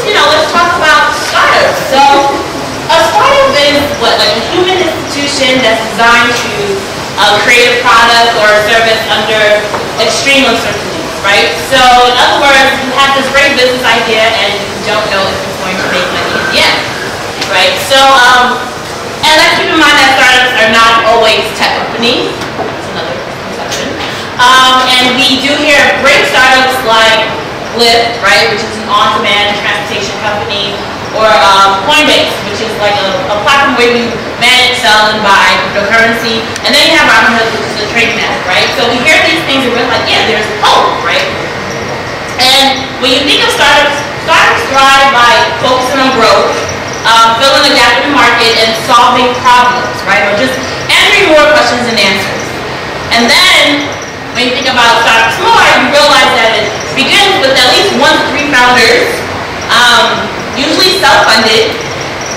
let's talk about startups. So, a startup is what, like a human institution that's designed to create a product or a service under extreme uncertainties, right? So, in other words, you have this great business idea and you don't know if it's going to make money in the end, right? So, and let's keep in mind that startups are not always tech companies. That's another conception. And we do hear of great startups like Lyft, right, which is an on-demand transportation company, or Coinbase, which is like a platform where you manage, sell, and buy cryptocurrency. And then you have Robinhood, which is a trading app, right? So we hear these things and we're like, yeah, there's hope, right? And when you think of startups, startups thrive by focusing on growth, filling a gap in the market, and solving problems, right? Or just answering more questions than answers. And then, when you think about startups more, you realize that it begins with at least 1 to 3 founders, usually self-funded,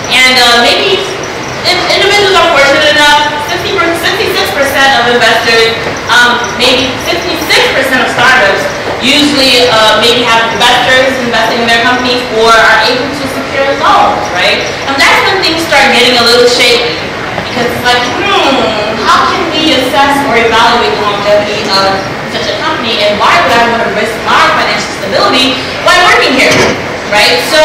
and maybe if individuals are fortunate enough, 66% of investors, maybe 66% of startups usually maybe have investors investing in their companies or are able to secure loans, right? And that's when things start getting a little shaky, because it's like, how can we assess or evaluate the longevity of such a company, and why would I want to risk my financial stability by working here, right? So,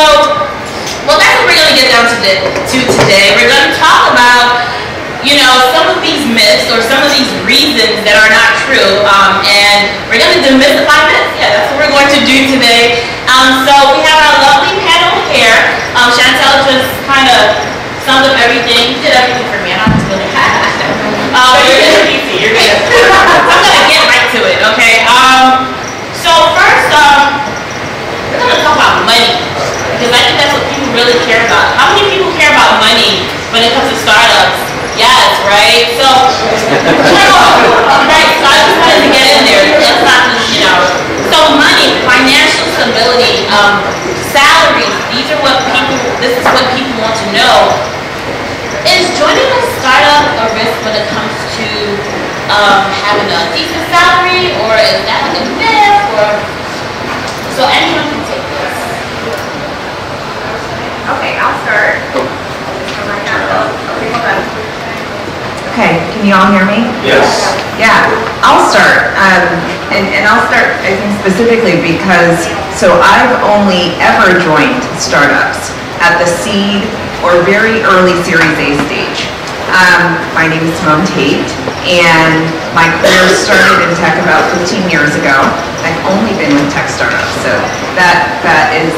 well, that's what we're going to get down to today. We're going to talk about, some of these myths or some of these reasons that are not true, and we're going to demystify myths. Yeah, that's what we're going to do today. So we have our lovely panel here. Chantel just kind of summed up everything, did everything for me. I don't have to really you're good. I'm going to get right to it, okay? So first, we're going to talk about money, because I think that's what people really care about. How many people care about money when it comes to startups? Yes, right? So, right, so I just wanted to get in there. It's not just, so money, financial stability, salaries, this is what people want to know. Is joining a startup a risk when it comes to having a decent salary, or is that like a myth, or so anyone can take this? Okay, I'll start. Okay, can you all hear me? Yes. Yeah, I'll start. And I'll start, I think, specifically because, so I've only ever joined startups at the seed or very early Series A stage. My name is Simone Tate, and my career started in tech about 15 years ago. I've only been with tech startups, so that is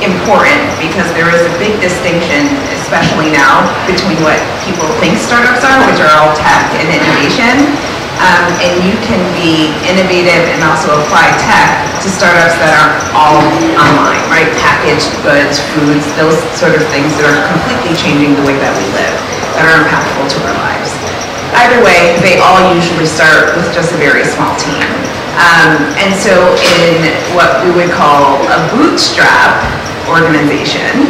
important, because there is a big distinction, especially now, between what people think startups are, which are all tech and innovation, and you can be innovative and also apply tech to startups that are all online, right? Packaged goods, foods, those sort of things that are completely changing the way that we live, that are impactful to our lives. Either way, they all usually start with just a very small team. And so in what we would call a bootstrap organization,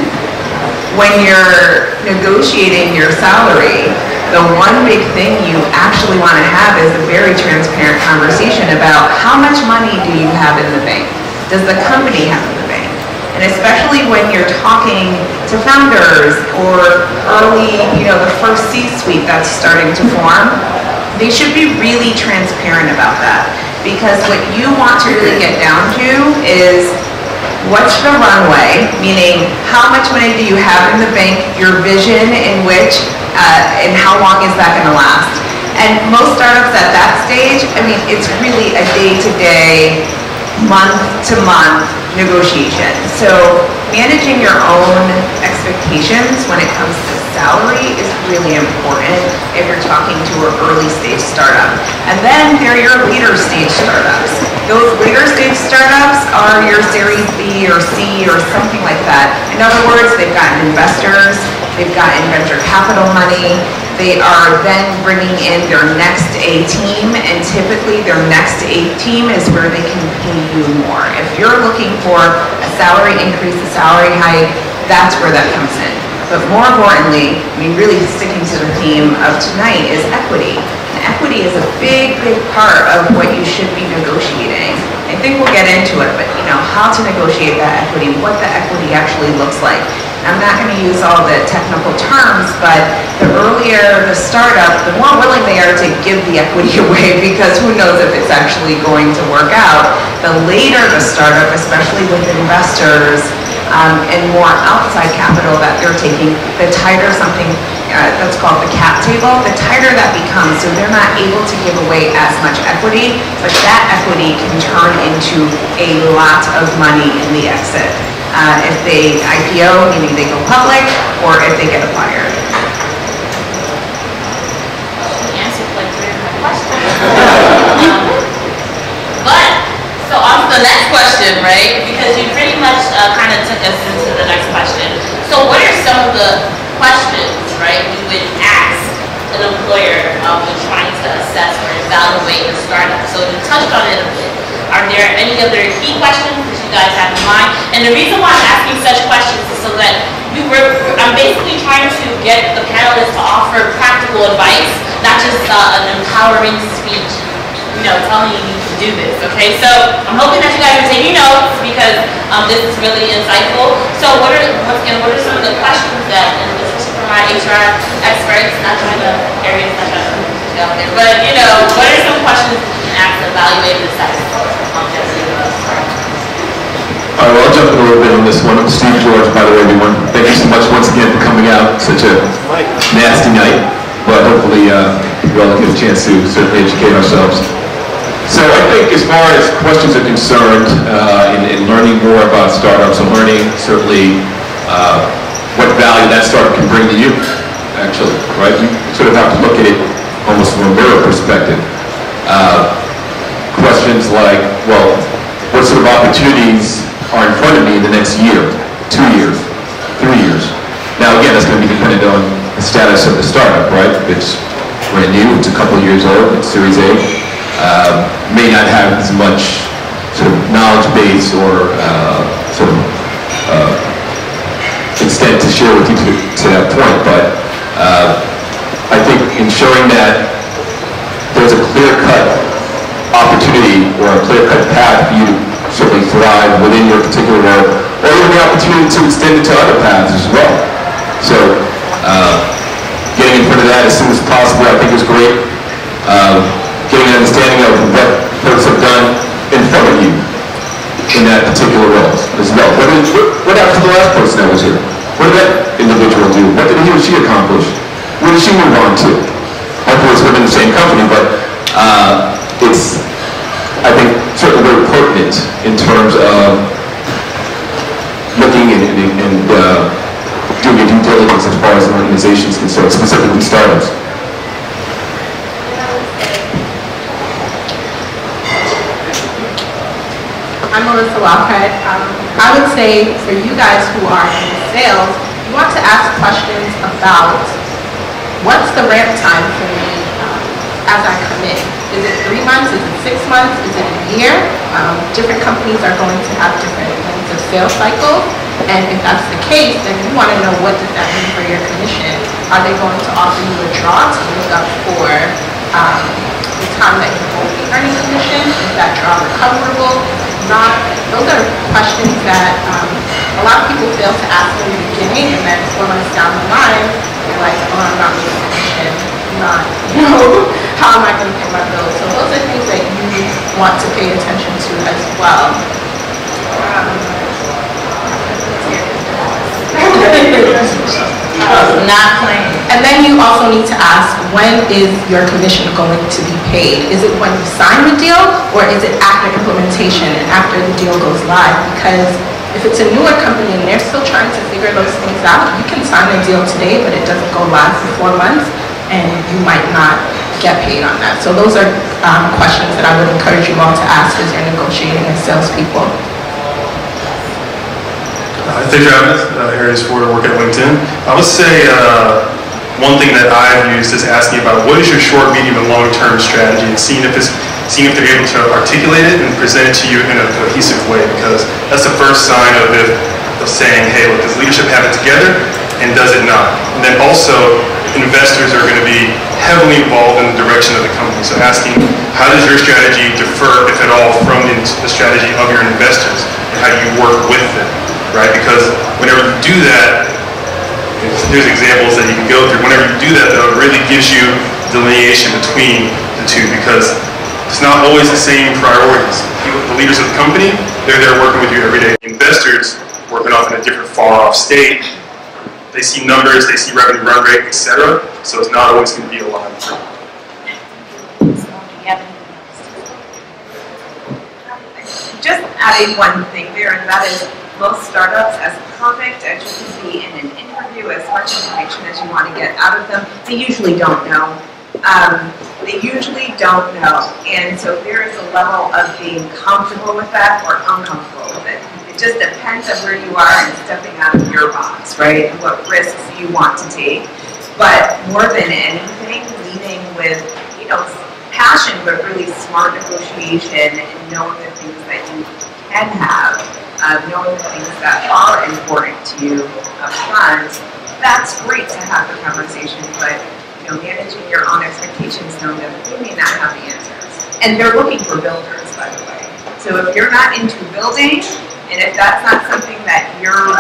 when you're negotiating your salary, the one big thing you actually want to have is a very transparent conversation about how much money do you have in the bank? Does the company have in the bank? And especially when you're talking to founders or early, the first C-suite that's starting to form, they should be really transparent about that. Because what you want to really get down to is, what's the runway, meaning how much money do you have in the bank, your vision in which, and how long is that going to last? And most startups at that stage, it's really a day-to-day, month-to-month negotiation. So managing your own expectations when it comes to salary is really important if you're talking to an early stage startup. And then there are your later stage startups. Those later stage startups are your Series B or C or something like that. In other words, they've gotten investors, they've gotten venture capital money, they are then bringing in their next A team, and typically their next A team is where they can pay you more. If you're looking for a salary increase, a salary hike, that's where that comes in. But more importantly, really sticking to the theme of tonight is equity. And equity is a big, big part of what you should be negotiating. I think we'll get into it, but how to negotiate that equity, what the equity actually looks like. I'm not going to use all the technical terms, but the earlier the startup, the more willing they are to give the equity away, because who knows if it's actually going to work out. The later the startup, especially with investors and more outside capital that they're taking, the tighter something that's called the cap table, the tighter that becomes, so they're not able to give away as much equity, but that equity can turn into a lot of money in the exit. If they IPO, meaning they go public, or if they get acquired. She answered like 3 of my questions. But, so on to the next question, right? Because you pretty much kind of took us into the next question. So what are some of the questions, right, you would ask an employer when trying to assess or evaluate a startup? So you touched on it a bit. Are there any other key questions that you guys have in mind? And the reason why I'm asking such questions is so that I'm basically trying to get the panelists to offer practical advice, not just an empowering speech, telling you can do this, okay? So I'm hoping that you guys are taking notes, because this is really insightful. So what are some of the questions that, and this is for my HR experts, not trying to areas, not trying to get out there, but what are some questions that you can ask to evaluate and assess longevity of a startup? All right, well, I'll jump in a little bit on this one. I'm Steve George, by the way, everyone. Thank you so much once again for coming out. Such a nasty night, but hopefully we all get a chance to certainly educate ourselves. So I think as far as questions are concerned, in learning more about startups and learning certainly what value that startup can bring to you, actually, right? You sort of have to look at it almost from a mirror perspective. Questions like, well, what sort of opportunities are in front of me in the next year, 2 years, 3 years? Now, again, that's going to be dependent on the status of the startup, right? If it's brand new, it's a couple of years old, it's Series A, may not have as much sort of knowledge base or sort of extent to share with you to that point, but I think ensuring that there's a clear-cut opportunity or a clear-cut path for you to certainly thrive within your particular role, or even the opportunity to extend it to other paths as well. So getting in front of that as soon as possible, I think is great. Getting an understanding of what folks have done in front of you in that particular role as well. What happened to the last person that was here? What did that individual do? What did he or she accomplish? Where did she move on to? Hopefully it's within the same company, but it's, I think, certainly very pertinent in terms of looking and doing a due diligence as far as an organization is concerned, specifically startups. I'm Melissa Lockhart. I would say for you guys who are in sales, you want to ask questions about what's the ramp time for me as I come in. Is it 3 months? Is it 6 months? Is it a year? Different companies are going to have different lengths of sales cycles, and if that's the case, then you want to know what does that mean for your commission. Are they going to offer you a draw to make up for the time that you won't be earning commission? Is that draw recoverable? Not. Those are questions that a lot of people fail to ask in the beginning, and then 4 months down the line, you're like, oh, I'm not making commission. How am I going to pay my bills? So those are things that you want to pay attention to as well. Not playing. And then you also need to ask, when is your commission going to be paid? Is it when you sign the deal, or is it after implementation and after the deal goes live? Because if it's a newer company and they're still trying to figure those things out, you can sign a deal today, but it doesn't go live for 4 months, and you might not get paid on that. So those are questions that I would encourage you all to ask as you're negotiating as salespeople. Thanks for having us. Harry Ford, I work at LinkedIn. I would say one thing that I've used is asking about what is your short, medium, and long-term strategy, and seeing if they're able to articulate it and present it to you in a cohesive way, because that's the first sign of saying, hey, look, does leadership have it together, and does it not? And then also, investors are going to be heavily involved in the direction of the company. So asking, how does your strategy differ, if at all, from the strategy of your investors, and how do you work with them, right? Because whenever you do that, there's examples that you can go through. Whenever you do that, though, it really gives you delineation between the two, because it's not always the same priorities. The leaders of the company, they're there working with you every day. Investors working off in a different far-off state. They see numbers, they see revenue run rate, etc. So it's not always going to be aligned. Just adding one thing there, and that is most startups, as perfect as you can be in an interview, as much information as you want to get out of them, they usually don't know. They usually don't know. And so there is a level of being comfortable with that or uncomfortable with it. It just depends on where you are and stepping out of your box, right? And what risks you want to take. But more than anything, leading with, passion, but really smart negotiation and knowing the things that you can have, knowing the things that are important to you up front. That's great to have the conversation, but managing your own expectations, knowing that you may not have the answers. And they're looking for builders, by the way. So if you're not into building, and if that's not something that you're,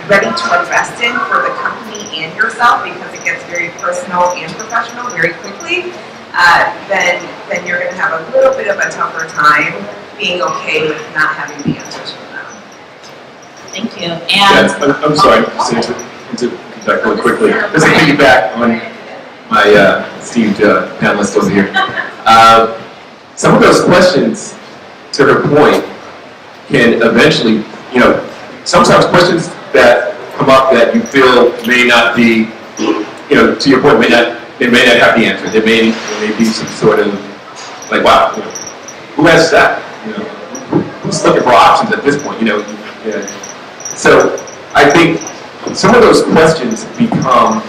ready to invest in for the company and yourself, because it gets very personal and professional very quickly, then you're going to have a little bit of a tougher time being okay with not having the answers from them. Thank you. And Yeah, I'm sorry, just to back really quickly. Just to piggyback on my esteemed panelist over here. Some of those questions, to her point, can eventually, sometimes questions that come up that you feel may not be, to your point, they may not have the answer. There may be some sort of, like, wow, who has that? Who's looking for options at this point? So I think some of those questions become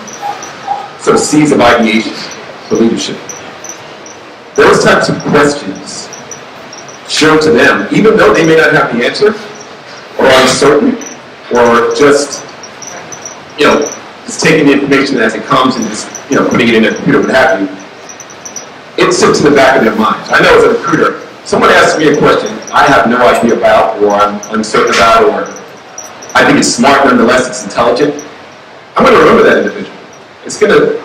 sort of seeds of ideation for leadership. Those types of questions show to them, even though they may not have the answer, or uncertain, or just taking the information as it comes and just putting it in a computer, what have you, it sits in the back of their minds. I know as a recruiter, someone asks me a question I have no idea about, or I'm uncertain about, or I think it's smart nonetheless, it's intelligent, I'm going to remember that individual. It's going to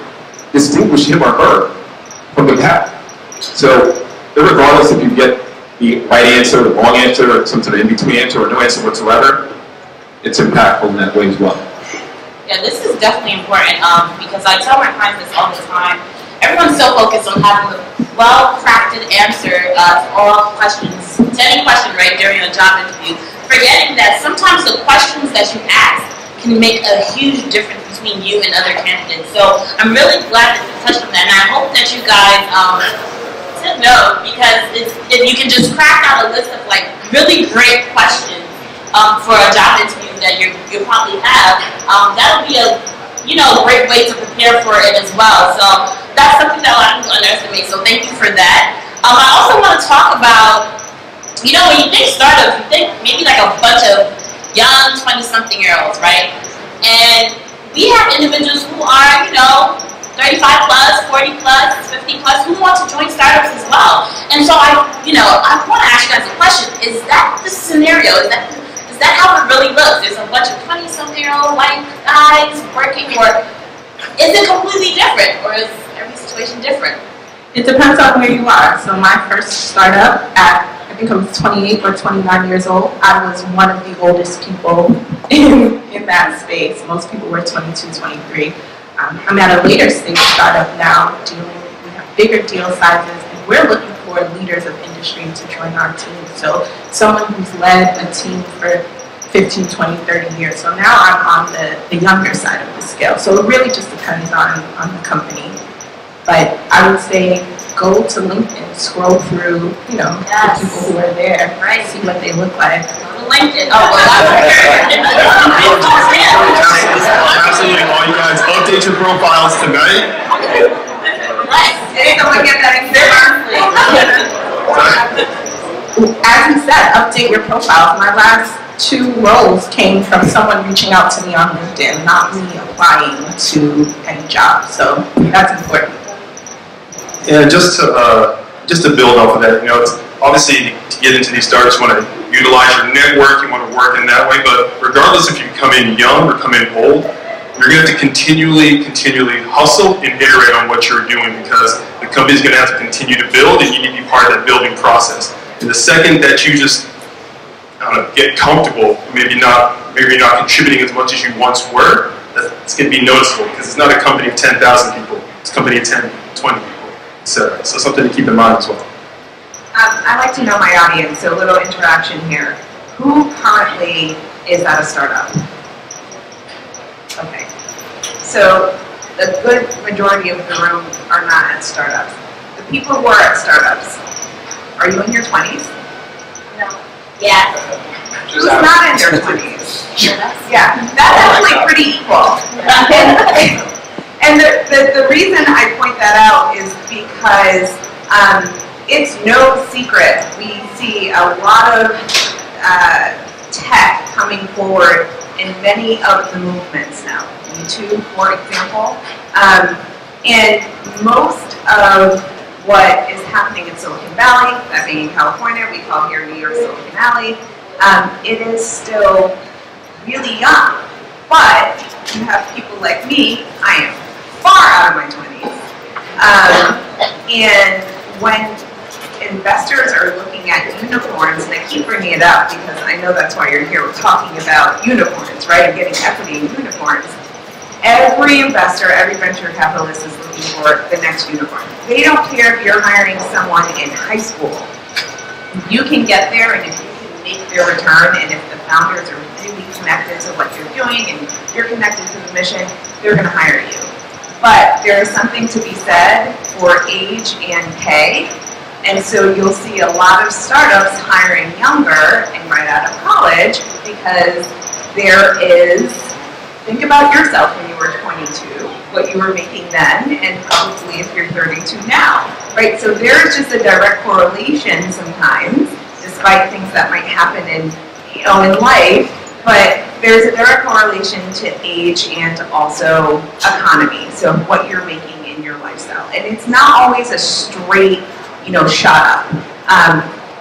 distinguish him or her from the pack. So, regardless if you get the right answer, the wrong answer, or some sort of in-between answer, or no answer whatsoever, it's impactful in that way as well. yeah, this is definitely important because I tell my clients this all the time. Everyone's so focused on having a well-crafted answer to all questions, to any question, right, during a job interview, forgetting that sometimes the questions that you ask can make a huge difference between you and other candidates. So I'm really glad that you touched on that, and I hope that you guys know, because if you can just craft out a list of like really great questions for a job interview that you probably have, that'll be a great way to prepare for it as well. So that's something that a lot of people underestimate. So thank you for that. I also want to talk about, when you think startups, you think maybe like a bunch of young 20-something-year-olds, right? And we have individuals who are, 35 plus, 40 plus, 50 plus, who want to join startups as well. And so I want to ask you guys a question. Is that the scenario? Is that how it really looks? There's a bunch of 20-something-year-old white guys working, or is it completely different? Or is every situation different? It depends on where you are. So my first startup I think I was 28 or 29 years old. I was one of the oldest people in that space. Most people were 22, 23. I'm at a later stage startup now. We have bigger deal sizes, and we're looking for leaders of industry to join our team. So someone who's led a team for 15, 20, 30 years. So now I'm on the younger side of the scale. So it really just depends on the company. But I would say go to LinkedIn, scroll through, the people who are there, Right. see what they look like. LinkedIn. Oh, well, Absolutely. All you guys update your profiles tonight. Did someone get that As you said, update your profiles. My last two roles came from someone reaching out to me on LinkedIn, not me applying to any job. So that's important. Yeah, just to build off of that, it's obviously to get into these startups, you want to utilize your network, you want to work in that way, but regardless if you come in young or come in old, you're going to have to continually hustle and iterate on what you're doing because the company's going to have to continue to build and you need to be part of that building process. And the second that you just get comfortable, maybe you're not contributing as much as you once were, it's going to be noticeable because it's not a company of 10,000 people, it's a company of 10, 20 people, etc. So something to keep in mind as well. I like to know my audience, so a little interaction here. Who currently is at a startup? Okay. So the good majority of the room are not at startups. The people who are at startups, are you in your 20s? No. Yeah. Who's not in their 20s? Yeah, that's actually pretty equal. And the reason I point that out is because it's no secret. We see a lot of tech coming forward in many of the movements now. YouTube, for example. And most of what is happening in Silicon Valley, that being in California, we call here New York Silicon Valley, it is still really young. But you have people like me, I am far out of my 20s. And when investors are looking at unicorns, and I keep bringing it up because I know that's why you're here, we're talking about unicorns, right, and getting equity in unicorns. Every investor, every venture capitalist is looking for the next unicorn. They don't care if you're hiring someone in high school. You can get there, and if you can make their return, and if the founders are really connected to what you're doing, and you're connected to the mission, they're going to hire you. But there is something to be said for age and pay. And so you'll see a lot of startups hiring younger and right out of college because there is, think about yourself when you were 22, what you were making then, and probably if you're 32 now, right? So there's just a direct correlation sometimes, despite things that might happen in life, but there's a direct correlation to age and also economy, so what you're making in your lifestyle. And it's not always a straight shot up.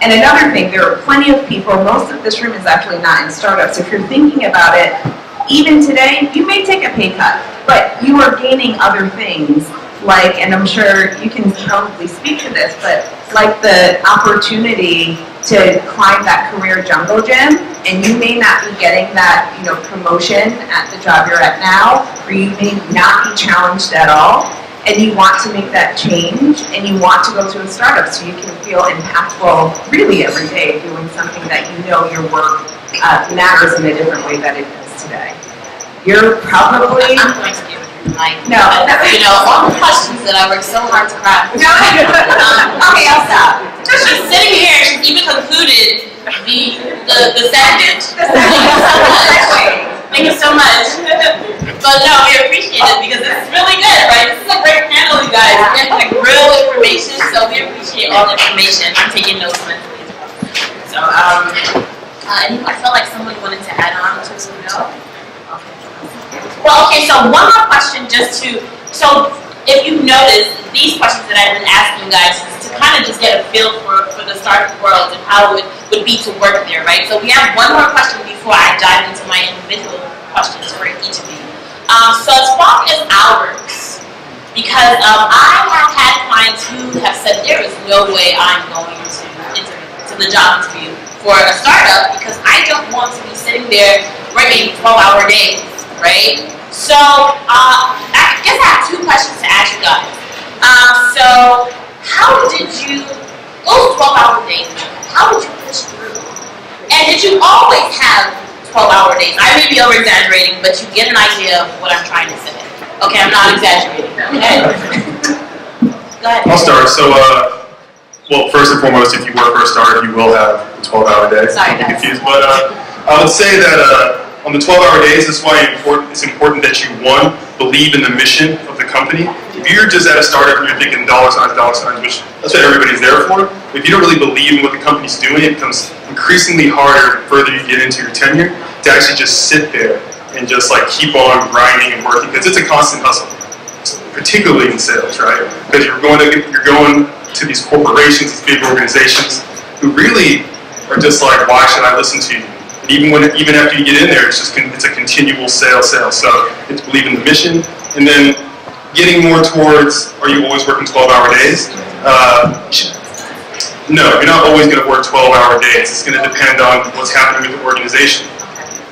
And another thing, there are plenty of people, most of this room is actually not in startups. If you're thinking about it, even today, you may take a pay cut, but you are gaining other things like, and I'm sure you can probably speak to this, but like the opportunity to climb that career jungle gym, and you may not be getting that, promotion at the job you're at now, or you may not be challenged at all. And you want to make that change, and you want to go to a startup so you can feel impactful really every day doing something that your work matters in a different way that it does today. You're probably... I'm going to give you No. all the questions that I worked so hard to craft. No. Okay, I'll stop. She's sitting here, she's even concluded the sandwich. Thank you so much. But no, we appreciate it because it's really good, right? This is a great panel, you guys. We have like real information, so we appreciate all the information. I'm taking notes mentally as well. So, I felt like someone wanted to add on to some note. Well, okay, so one more question so if you notice, these questions that I've been asking you guys is to kind of just get a feel for the startup world and how it would be to work there, right? So we have one more question before I dive into my individual questions for each of you. So as far as hours, because I have had clients who have said there is no way I'm going to the job interview for a startup because I don't want to be sitting there working 12-hour days, right? So I guess I have two questions to ask you guys. So how did you, those 12-hour days, how did you push through? And did you always have 12-hour days? I may be over-exaggerating, but you get an idea of what I'm trying to say. Okay, I'm not exaggerating. Okay. Go ahead. I'll start. So, well, first and foremost, if you work for a startup, you will have a 12-hour day. Sorry, Don't be guys. confused. But I would say that On the 12-hour days, that's why it's important that you, one, believe in the mission of the company. If you're just at a startup and you're thinking dollar signs, which that's what everybody's there for, if you don't really believe in what the company's doing, it becomes increasingly harder the further you get into your tenure to actually just sit there and just like keep on grinding and working, because it's a constant hustle, particularly in sales, right? Because you're going to these corporations, these big organizations, who really are just like, why should I listen to you? And even after you get in there, it's a continual sale. So it's believe in the mission, and then getting more towards, are you always working 12-hour days? No, you're not always going to work 12-hour days. It's going to depend on what's happening with the organization.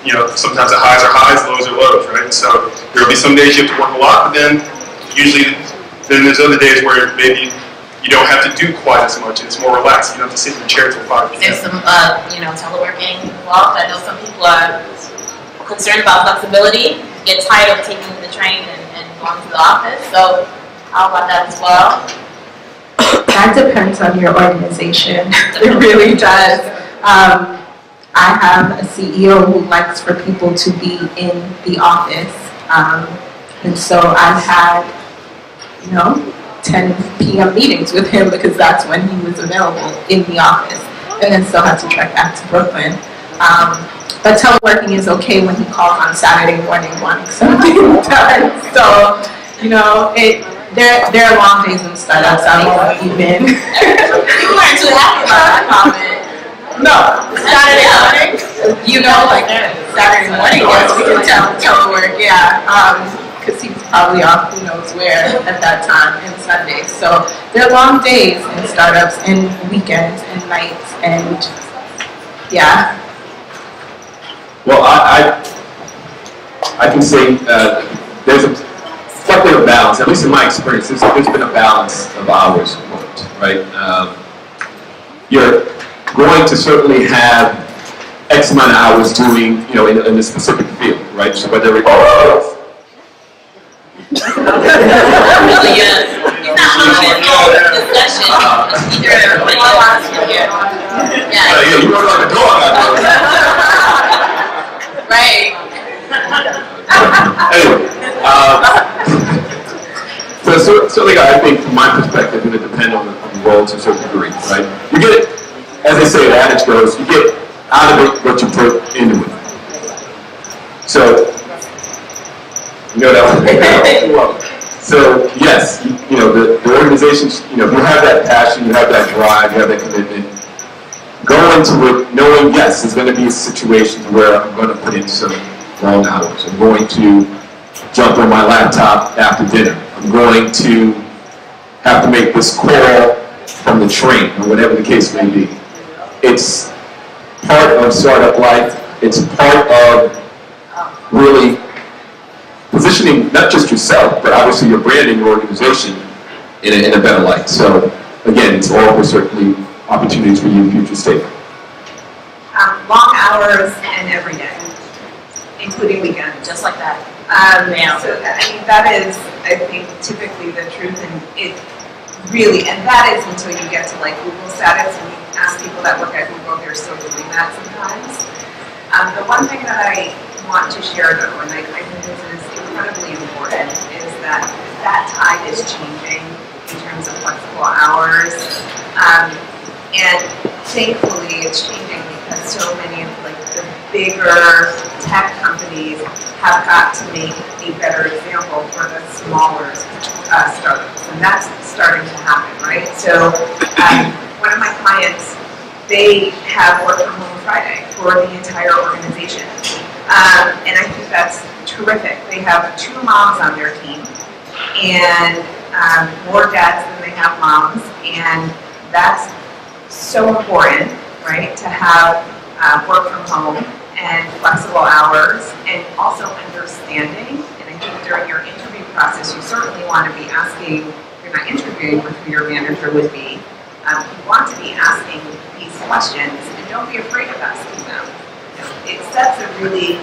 You know, sometimes the highs are highs, lows are lows, right? So there will be some days you have to work a lot, but then there's other days where maybe you don't have to do quite as much, and it's more relaxed. You don't have to sit in your chair till 5 p.m. There's some, teleworking involved. I know some people are concerned about flexibility, get tired of taking the train and going to the office. So how about that as well? That depends on your organization. It really does. I have a CEO who likes for people to be in the office. And so I've had, 10 p.m. meetings with him because that's when he was available in the office, and then still had to trek back to Brooklyn. But teleworking is okay when he calls on Saturday morning wanting something done. So, there are long days in startups. I won't even. You weren't too happy about that comment. No, Saturday morning. Saturday morning. Yes, we can telework. Yeah. Because he was probably off who knows where at that time, and Sundays. So there are long days in startups, and weekends, and nights, and yeah. Well, I can say there's quite a bit of balance, at least in my experience. There's been a balance of hours worked, right? You're going to certainly have X amount of hours doing, in a specific field, right? So whether it's Really, he's not coming in for discussion. Either here. Yeah. you wrote on the door. Right. Anyway, so certainly I think from my perspective, it's going to depend on the role to a certain degree, right? You get, as they say, the adage goes, you get out of it what you put into it. So, So yes, the organizations, if you have that passion, you have that drive, you have that commitment, go into it knowing, yes, there's going to be a situation where I'm going to put in some long hours. I'm going to jump on my laptop after dinner. I'm going to have to make this call from the train, or whatever the case may be. It's part of startup life. It's part of really positioning not just yourself, but obviously your brand and your organization in a better light. So again, it's all for certainly opportunities for you in future state. Long hours and every day, including weekends. Just like that. So that is, I think, typically the truth, and it really, and that is until you get to like Google status, and you ask people that work at Google, they're still doing that sometimes. The one thing that I want to share though, and I think this is incredibly important, is that tide is changing in terms of flexible hours. And thankfully it's changing because so many of like the bigger tech companies have got to make a better example for the smaller startups. And that's starting to happen, right? So one of my clients, they have work from home Friday for the entire organization. And I think that's terrific. They have 2 moms on their team, and more dads than they have moms, and that's so important, right, to have work from home and flexible hours, and also understanding. And I think during your interview process, you certainly want to be asking, if you're not interviewing with who your manager would be, you want to be asking these questions, and don't be afraid of asking them. It sets a really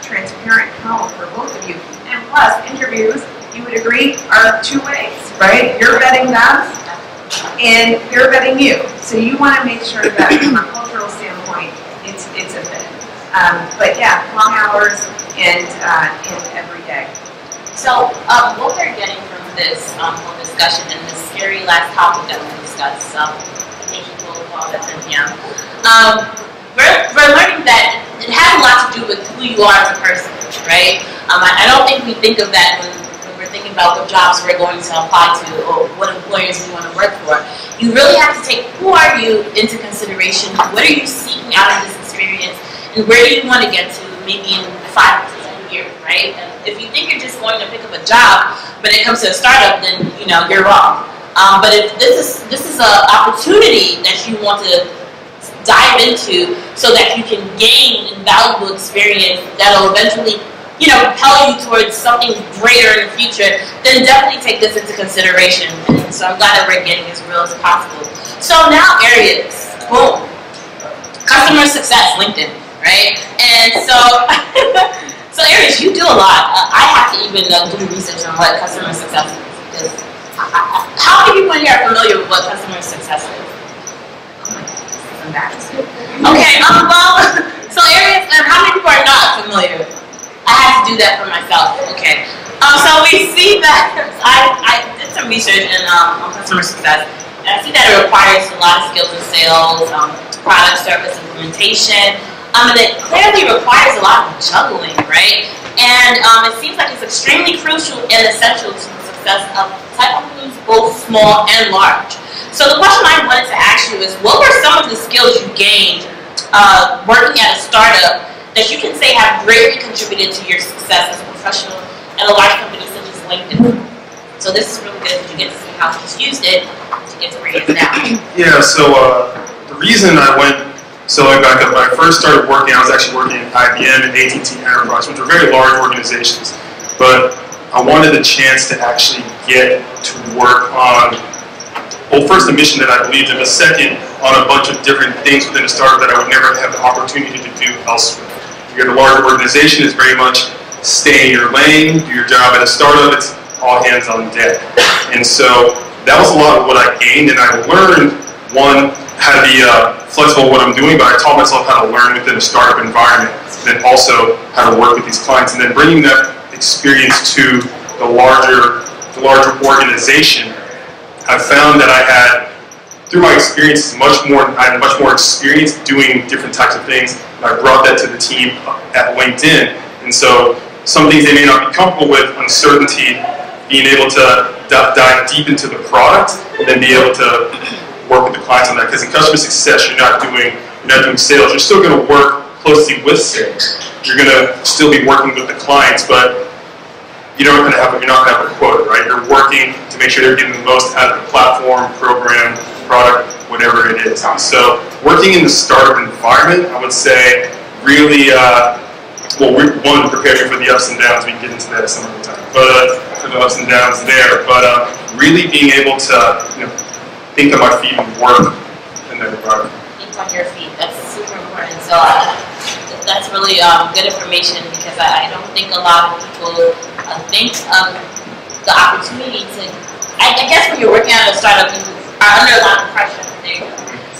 transparent tone for both of you. And plus, interviews, you would agree, are 2 ways, right? You're vetting them, and they're vetting you. So you want to make sure that from a cultural standpoint, it's a fit. But yeah, long hours and every day. So, what we're getting from this whole discussion and this scary last topic that we discussed, thank you for all at 10 p.m. We're learning that it has a lot to do with who you are as a person, right? I don't think we think of that when we're thinking about what jobs we're going to apply to or what employers we want to work for. You really have to take who are you into consideration, what are you seeking out of this experience, and where do you want to get to maybe in 5 to 10 years, right? And if you think you're just going to pick up a job, but it comes to a startup, then you're wrong. But if this is an opportunity that you want to dive into so that you can gain invaluable experience that'll eventually propel you towards something greater in the future, then definitely take this into consideration. And so I'm glad that we're getting as real as possible. So now areas, boom, customer success, LinkedIn, right? And so, so areas, you do a lot. I have to even do research on what customer success is, because how many people in here are familiar with what customer success is? Okay, well, so areas, and how many people are not familiar? I had to do that for myself. Okay. So we see that I did some research on customer success, and I see that it requires a lot of skills in sales, product service implementation, and it clearly requires a lot of juggling, right? And it seems like it's extremely crucial and essential to the success of tech companies, both small and large. So the question I wanted to ask you is, what were some of the skills you gained working at a startup that you can say have greatly contributed to your success as a professional at a large company such as LinkedIn? So this is really good because you get to see how he's used it to get to where he is now. Yeah, so the reason I went, so I back up, when I first started working, I was actually working at IBM and AT&T Enterprise, which are very large organizations. But I wanted the chance to actually get to work on, well, first a mission that I believed in, but second on a bunch of different things within a startup that I would never have the opportunity to do elsewhere. You're at a larger organization, it's very much stay in your lane, do your job. At a startup, it's all hands on deck. And so that was a lot of what I gained, and I learned, one, how to be flexible in what I'm doing, but I taught myself how to learn within a startup environment, and then also how to work with these clients, and then bringing that experience to the larger organization. I found that I had, through my experience, I had much more experience doing different types of things, and I brought that to the team at LinkedIn. And so some things they may not be comfortable with, uncertainty, being able to dive deep into the product, and then be able to work with the clients on that. Because in customer success, you're not doing sales. You're still going to work closely with sales. You're going to still be working with the clients, but you're not going to have a quota, right? You're working to make sure they're getting the most out of the platform, program, product, whatever it is. So working in the startup environment, I would say, really, one, prepared me for the ups and downs. We can get into that some other time, but for the ups and downs there. But really being able to, think on my feet and work in that environment. Think on your feet. That's super important. So that's really good information, because I don't think a lot of people think of the opportunity to. I guess when you're working at a startup, you are under a lot of pressure.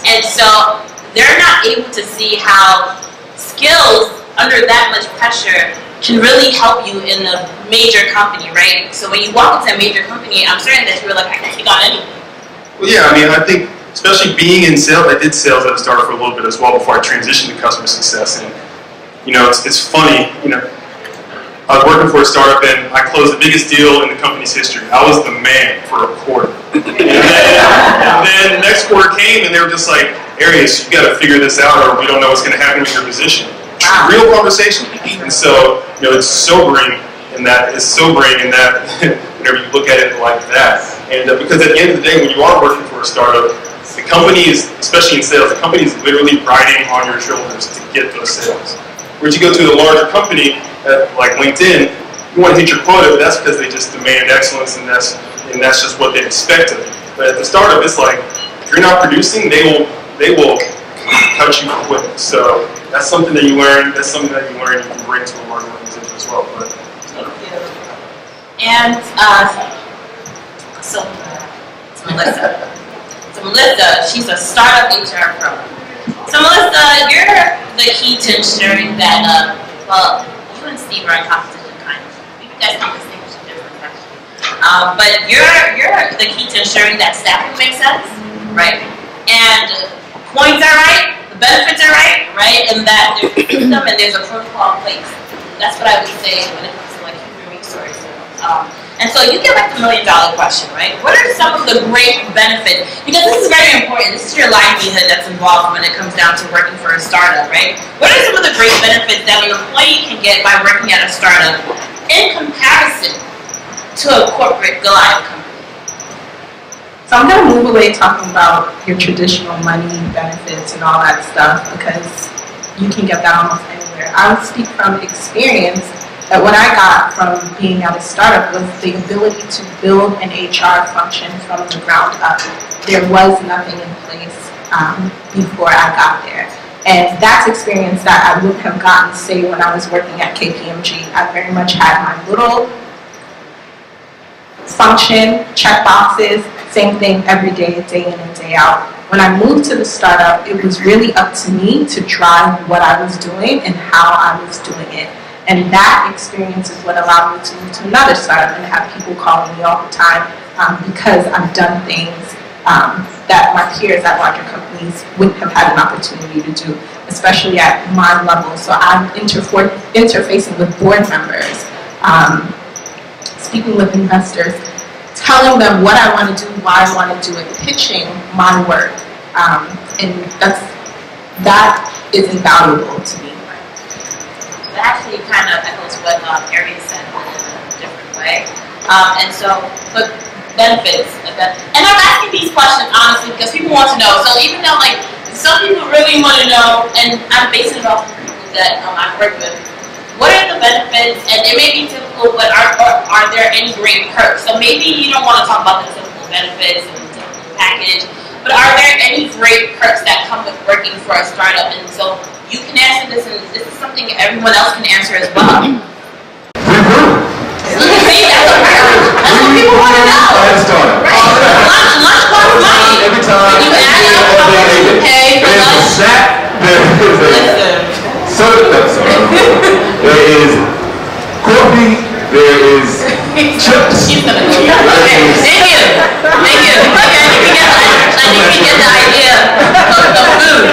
And so they're not able to see how skills under that much pressure can really help you in a major company, right? So when you walk into a major company, I'm certain that you're like, I can take on anything. Well, yeah, I think, especially being in sales, I did sales at a startup for a little bit as well before I transitioned to customer success. And, it's funny, I was working for a startup and I closed the biggest deal in the company's history. I was the man for a quarter. And then the next quarter came and they were just like, Arias, you got to figure this out or we don't know what's going to happen with your position. Real conversation. And so, it's sobering in that whenever you look at it like that. And because at the end of the day, when you are working for a startup, the company is, especially in sales, the company is literally riding on your shoulders to get those sales. Whereas you go to a larger company, like LinkedIn, you want to hit your quota, but that's because they just demand excellence, and that's just what they expect of you. But at the startup, it's like, if you're not producing, they will cut you quick. So that's something that you learn. That's something that you learn you can bring to a larger organization as well. But, and so Melissa. So Melissa, she's a startup HR pro. So Melissa, the key to ensuring that, well, you and Steve are in competition, kind of. You guys can distinguish the difference, actually. But you're the key to ensuring that staffing makes sense, right? And coins are right, the benefits are right? And that there's a system and there's a protocol in place. That's what I would say when it comes to like human resources. And so you get like the $1 million question, right? What are some of the great benefits? Because this is very important. This is your livelihood that's involved when it comes down to working for a startup, right? What are some of the great benefits that an employee can get by working at a startup in comparison to a corporate Goliath company? So I'm going to move away talking about your traditional money benefits and all that stuff because you can get that almost anywhere. I would speak from experience that what I got from being at a startup was the ability to build an HR function from the ground up. There was nothing in place before I got there. And that's experience that I wouldn't have gotten, say, when I was working at KPMG. I very much had my little function, check boxes, same thing every day in and day out. When I moved to the startup, it was really up to me to drive what I was doing and how I was doing it. And that experience is what allowed me to move to another startup and have people calling me all the time because I've done things that my peers at larger companies wouldn't have had an opportunity to do, especially at my level. So I'm interfacing with board members, speaking with investors, telling them what I want to do, why I want to do it, pitching my work. And that is invaluable to me. It actually kind of echoes what Arian said in a different way. And so, but benefits. And I'm asking these questions honestly because people want to know. So even though like some people really want to know, and I'm basing it off of people that I've worked with, what are the benefits? And it may be typical, but are there any great perks? So maybe you don't want to talk about the typical benefits and the typical package, but are there any great perks that come with working for a startup? And so you can answer this, and this is something everyone else can answer as well. See, that's what people want to know. Right. Lunch costs money. Every time. You add up how much you pay for lunch. There is coffee, there is chips. She's gonna go. Okay, thank you. Okay, I think we get the idea of the food.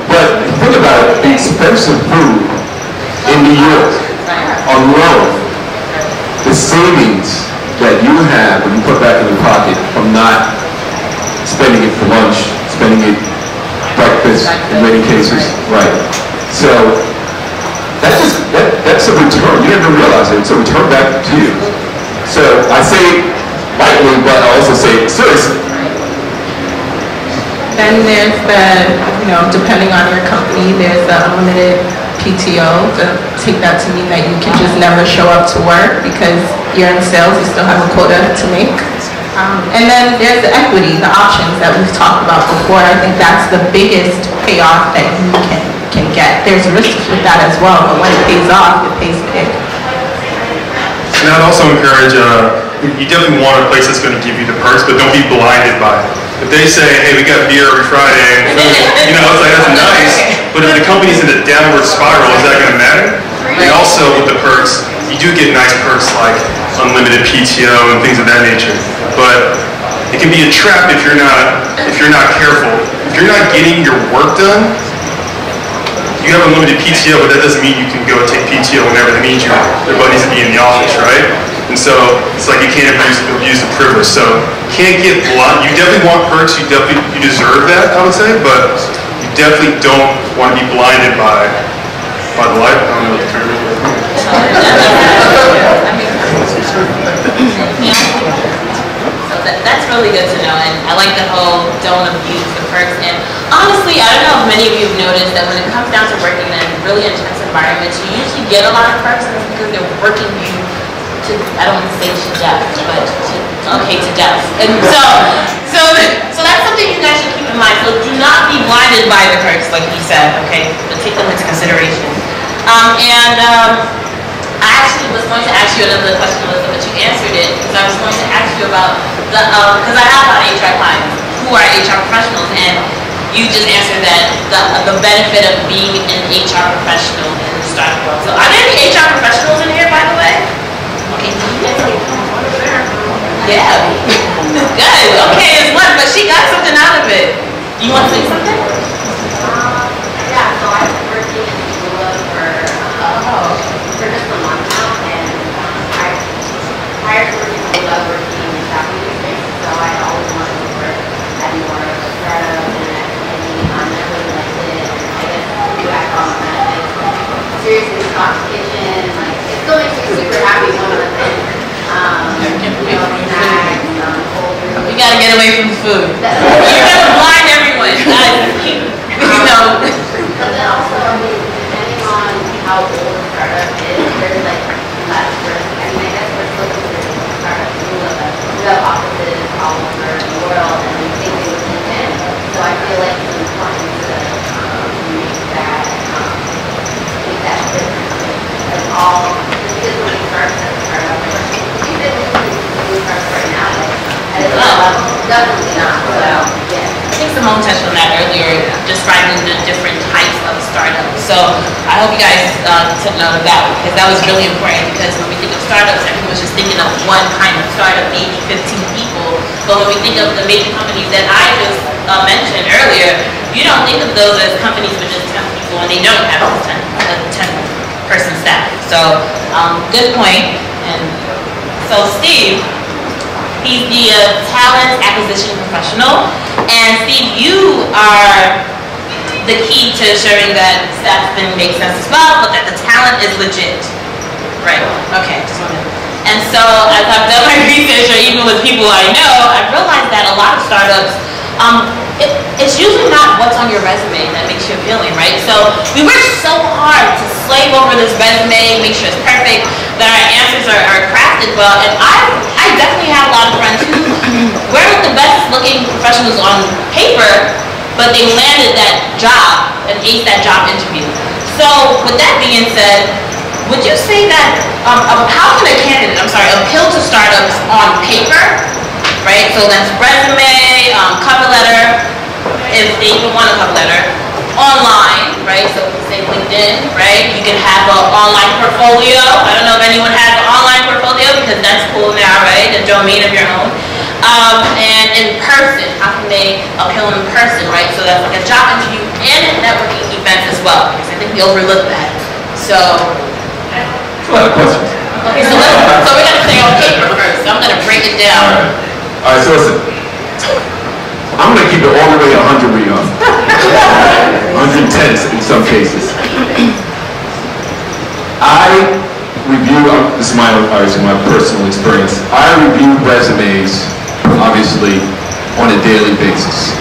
But think about it, the expensive food in New York alone, the savings that you have when you put back in your pocket from not spending it for lunch, spending it breakfast in many cases, right? So that's a return. You never realize it. It's a return back to you. So I say lightly, but I also say seriously. Then there's the, depending on your company, there's the unlimited PTO. To take that to mean that you can just never show up to work because you're in sales, you still have a quota to make. And then there's the equity, the options that we've talked about before. I think that's the biggest payoff that you can get. There's risks with that as well, but when it pays off, it pays big. And I'd also encourage, you definitely want a place that's going to give you the perks, but don't be blinded by it. If they say, hey, we got beer every Friday, it's like, that's nice, but if the company's in a downward spiral, is that going to matter? And also with the perks, you do get nice perks like unlimited PTO and things of that nature, but it can be a trap if you're not careful. If you're not getting your work done, you have unlimited PTO, but that doesn't mean you can go take PTO whenever. That means everybody needs to be in the office, right? And so it's like you can't abuse the privilege. So you can't get blind. You definitely want perks. You deserve that, I would say, but you definitely don't want to be blinded by the life. I don't know what the term is. So that's really good to know, and I like the whole don't abuse the perks. And honestly, I don't know if many of you have noticed that when it comes down to working in really intense environments, you usually get a lot of perks, and it's because they're working you to, I don't want to say to death, but to death. And so that's something you guys should keep in mind. So do not be blinded by the perks, like he said, okay? But take them into consideration. I actually was going to ask you another question, Melissa, but you answered it, because I was going to ask you about because I have a lot of HR clients who are HR professionals, and you just answered that the benefit of being an HR professional in the startup world. So are there any HR professionals in here, by the way? Okay. Yeah. Good. Okay, it's one, but she got something out of it. You want to say something? Yeah, so I've been working in Missoula for just a month now, and prior to working in Missoula, working in the staffing space, so I always wanted to work at more of a startup and an activity. I really liked it, and I guess you back on benefits. Seriously, Scott's Kitchen, like, it still makes me super happy one of the things. Snacks, cold brew. We gotta get away from the food. You're gonna blind everyone. But then also, I mean, depending on how old a startup is, there's like less risk. I mean, I guess we're still considering startups who have offices all over the world, and we think they would fit in. So I feel like it's important to make that difference. Like all, just because when you start as a startup, like, you fit when you start right now, like, at a level, definitely not. So, yeah. I think Simone touched on that earlier, describing the different types of startups. So I hope you guys took note of that, because that was really important, because when we think of startups, everyone's just thinking of one kind of startup, maybe 15 people. But when we think of the major companies that I just mentioned earlier, you don't think of those as companies with just 10 people, and they don't have a 10-person staff. So good point. And so Steve, he's the talent acquisition professional. And Steve, you are the key to ensuring that staffing makes sense as well, but that the talent is legit. Right. Okay. Just wanted. And so as I've done my research, or even with people I know, I've realized that a lot of startups, it's usually not what's on your resume that makes you appealing, right? So we work so hard to slave over this resume, make sure it's perfect, that our answers are crafted well. And I definitely have a lot of friends who weren't the best looking professionals on paper, but they landed that job and aced that job interview. So with that being said, would you say that, how can a candidate, appeal to startups on paper, right? So that's resume, cover letter, if they even want a cover letter, online, right? So we say LinkedIn, right? You can have an online portfolio. I don't know if anyone has an online portfolio, because that's cool now, right? A domain of your own. And in person, how can they appeal in person, right? So that's like a job interview and networking events as well, because I think we overlook that. So, A lot of questions. okay, so we're gonna say on paper first. So I'm gonna break it down. All right, so listen. I'm gonna keep it all the way 100 with you. 110 in some cases. I review, this is obviously my personal experience. I review resumes, obviously, on a daily basis.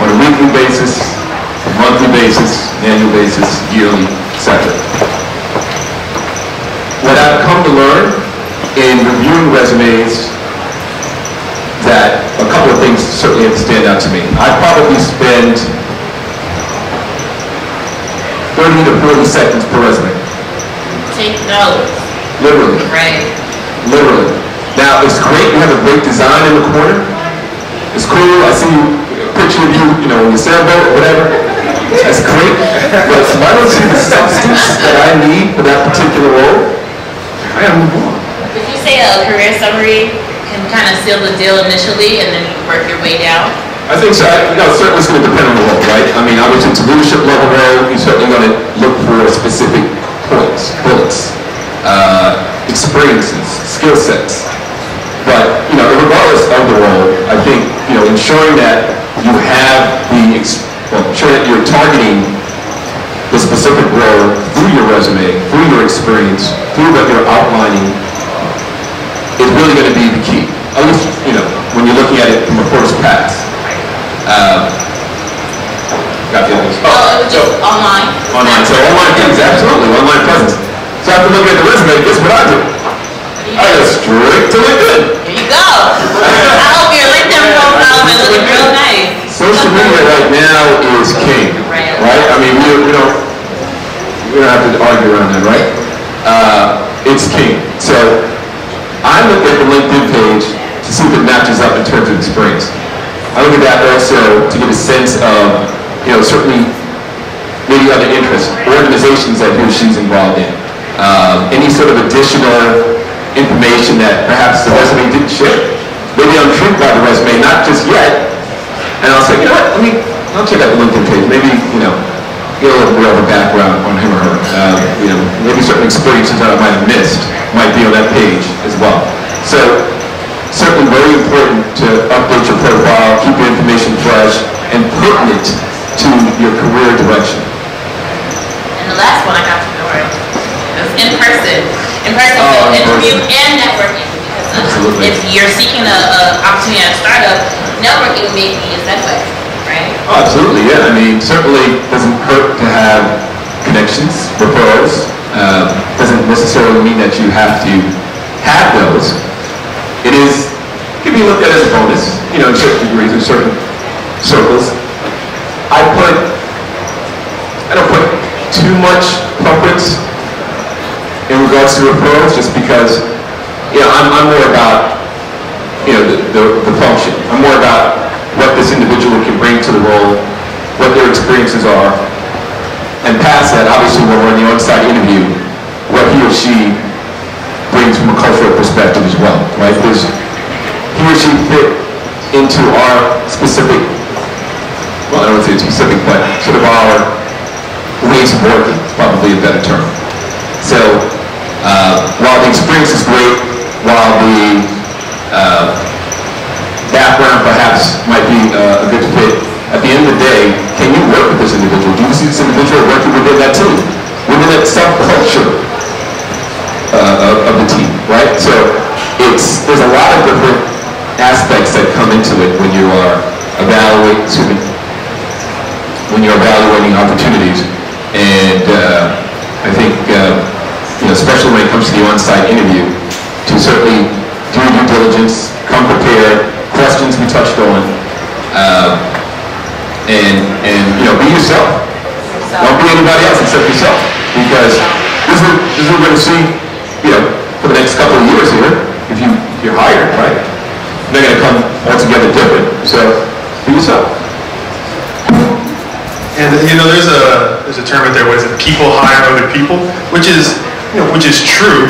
On a weekly basis, monthly basis, annual basis, yearly, etc. What I've come to learn in reviewing resumes, that a couple of things certainly have to stand out to me. I probably spend 30 to 40 seconds per resume. Take notes. Literally. Right. Literally. Now, it's great. You have a great design in the corner. It's cool. I see a picture of you, in the sailboat or whatever. That's great. But if I don't see the substance that I need for that particular role, I gotta move on. Would you say a career summary can kind of seal the deal initially and then work your way down? I think so. Certainly it's going to depend on the role, right? I mean, I was into leadership level role. You're certainly going to look for specific points, bullets, experiences, skill sets. But, regardless of the role, I think, ensuring that you have ensuring that you're targeting the specific role through your resume, through your experience, through what you're outlining, is really going to be the key. At least, when you're looking at it from a first pass. Got the others. It was just online. Online. So online things, absolutely. Online presence. So after looking at the resume, guess what I do? I go straight to LinkedIn. There you go. I hope your LinkedIn profile is looking real nice. Social media right now is king, right? I mean, we don't have to argue around that, right? It's king. So I look at the LinkedIn page to see if it matches up in terms of experience. I look at that also to get a sense of certainly maybe other interests, organizations that he or she's involved in, any sort of additional information that perhaps the resume didn't share. Maybe I'm intrigued by the resume, not just yet, and I'll say, you know what, I'll check out the LinkedIn page, maybe, get a little more of a background on him or her. Maybe certain experiences that I might have missed might be on that page as well. So, certainly very important to update your profile, keep your information fresh, and pertinent to your career direction. And the last one I got from Nora, it was in person. In person, Oh, so in interview person. and networking. Because Absolutely. if you're seeking an opportunity at a startup, networking may be a segue, right? Oh, absolutely, yeah. Certainly doesn't hurt to have connections, referrals. Doesn't necessarily mean that you have to have those. It can be looked at as a bonus, in certain degrees, in certain circles. I don't put too much preference in regards to referrals, just because, I'm more about, the function. I'm more about what this individual can bring to the role, what their experiences are, and past that, obviously, when we're in the on-site interview, what he or she brings from a cultural perspective as well, right? Does he or she fit into our specific, well, I don't want to say specific, but sort of our ways of working, is probably a better term. So, while the experience is great, while the background perhaps might be a good fit, at the end of the day, can you work with this individual? Do you see this individual working within that team? Within that subculture of the team, right? So there's a lot of different aspects that come into it when you are evaluating opportunities. And I think, especially when it comes to the on-site interview, to certainly do your due diligence, come prepared, questions we touched on, and be yourself. Don't be anybody else except yourself, because this is what we're going to see, for the next couple of years here, if you're hired, right? They're going to come altogether different. So, be yourself. And there's a term out there, what is it? People hire other people, which is true,